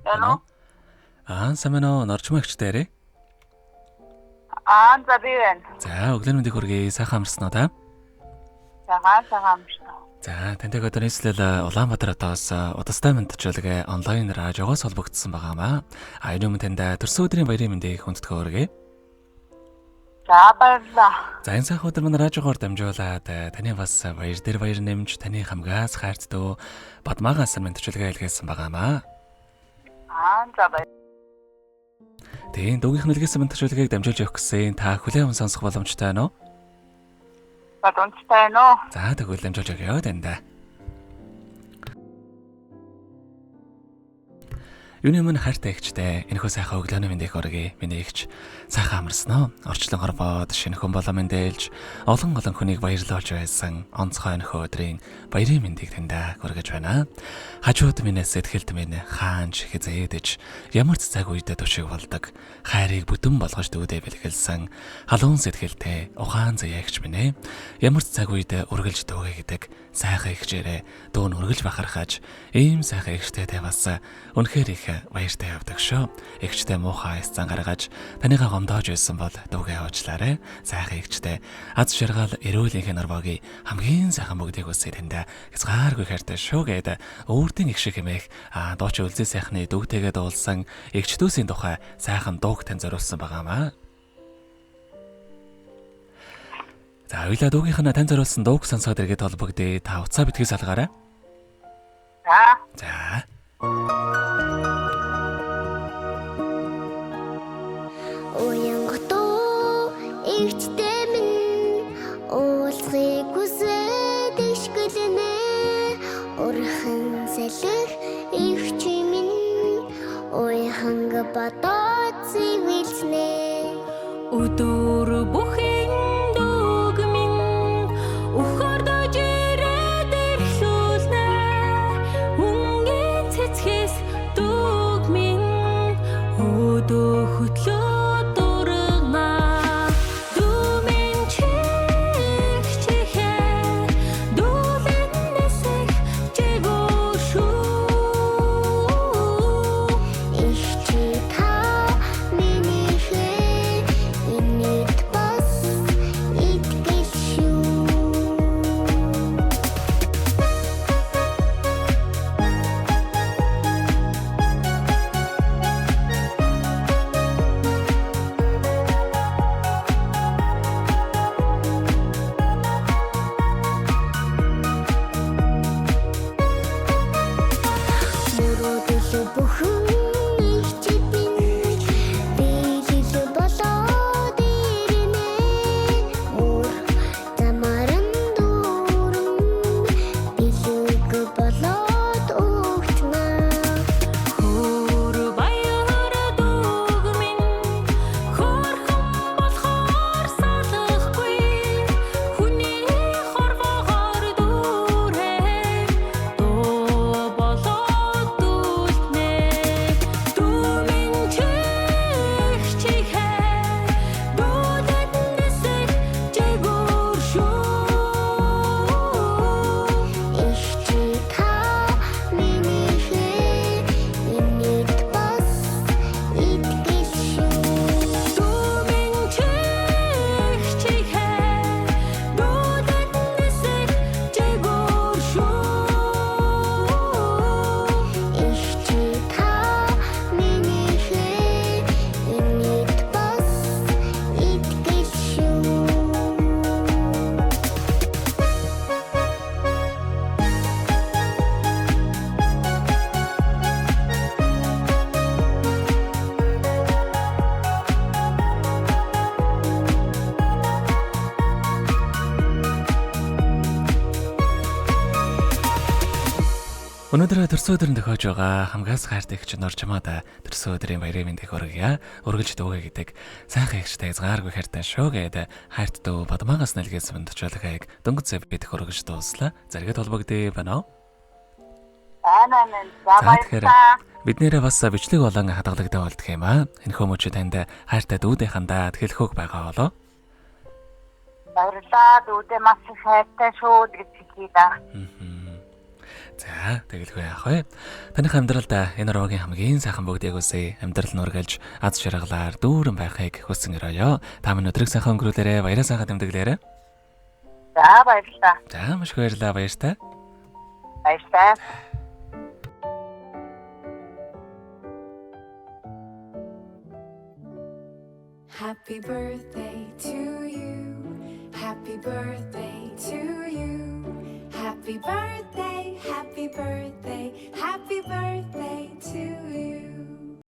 Ano? Самено норчмагчтай. За би байна. За, өглөөний мэндийг хүргэе. Сайхан амарсан уу та? Сайхан амарсан. За, тантай одоо нийслэл Улаанбаатар хотоос удастай мэдчилгээ онлайн радиогоос холбогдсон байгаамаа. Энэ өмнө танд төрсөн өдрийн баярын мэндийг хүндэтгэж хүргэе. За баярлалаа. За, энэ сайхан өдөр манай радиогоор дамжуулаад таны бас баяр дээр баяр нэмж таны хамгаас хайртдуу бадмаагаас мэдчилгээ илгээсэн байгаамаа. За баяр. Тийм дүүгийнх нь илгээсэн мэдчилгээг дамжуулж явах гэсэн та хүлээвэн сонсох боломжтой байна уу? Боломжтой байна уу? За, тэгвэл дамжуулж өгье танд. Юуны өмнө хайртай ихчтэй энэхүү сайхан өглөөний мэндийг хүргэе. Миний ихч сайхан амарсан уу? Орчлон хорвоод шинэ хүн болоо мэндэлж олон хүнийг баярлуулж байсан онцгой нөхөө өдрийн баярын мэндийг танд хүргэж байна. Хажууд минь сэтгэлд минь хаанч хизээдэж ямар ч цаг үед төшиг болдог хайрыг бүтэн болгож дүүдээ бэлгэлсэн халуун сэтгэлтэй ухаан заяагч минь ямар ч цаг үед үргэлж дүүгээ гэдэг сайхан ихчээрээ дүүн үргэлж бахархаж ийм сайхан ихчтэй бас үнэхээр их баяртай явдаг шүү. Ихчтэй муухай эсцэн гаргаж танийгаа гомдоож байсан бол дүүгээ уучлаарай. Сайхан ихчтэй аз жаргал эрүүлэнх норвогийн хамгийн сайхан бүгдийг үсээ танд хязгааргүй хайртай шүү гэдэг өөртөө их шиг хэмээх дууч үлзий сайхны дүүтэйгээ дуулсан ихчдүүсийн тухай сайхан дууг тань зориулсан байгаамаа. За, хоёлаа дүүгийнх нь тань зориулсан дууг сонсоод иргэд холбогдъё. Та уцаа битгий салгаарай. За. Уянготоо ихтэй минь уулзахыг хүсэж ишгэлэнэ. Урхан салхих их минь уяханга батат зивэлснэ. Өдөр бүхэн дүүг минь ухордож ирээд ирлүүлнэ. Үнгийн цэцгээс дүүг минь өдөө хөтлөө Өнөөдөр төрсөн өдрөнд тохиож байгаа хамгаас хайртай ихч норчмаад төрсөн өдрийн баярын мэндийг хүргье. Өргөлж дүүгээ гэдэг сайхан ихчтэй згааргүй хайртай шүү гэдэг хайрт дүү бадмаагаас нэлгээсэн мэдчилгээг дөнгөж зэв бид хүргэж дууслаа. Зэрэгэд холбогдъё байна уу? Байна. За баярлалаа. Бид нэрээ бас бичлэг болон хадгалагдан болдох юм аа. Энэ хүмүүж танд хайртай дүүдийнхандаа тэлхөг байгаа болоо. Баярлалаа. Дүүдээ маш их хайртай шүү гэж хэлээ. За, тэгэлгүй яах вэ? Таних амьдралдаа энэ роогийн хамгийн сайхан бүгдийг үсэ амьдрал нургалж аз жаргалаар дүүрэн байхыг хүсэн өрөөё. Та минь өдрийг сайхан өнгөрүүлээрэ, баяраа сайхан тэмдэглээрэ. За баярлалаа. За, маш их баярлалаа, баяртай. Баярлалаа. Happy birthday to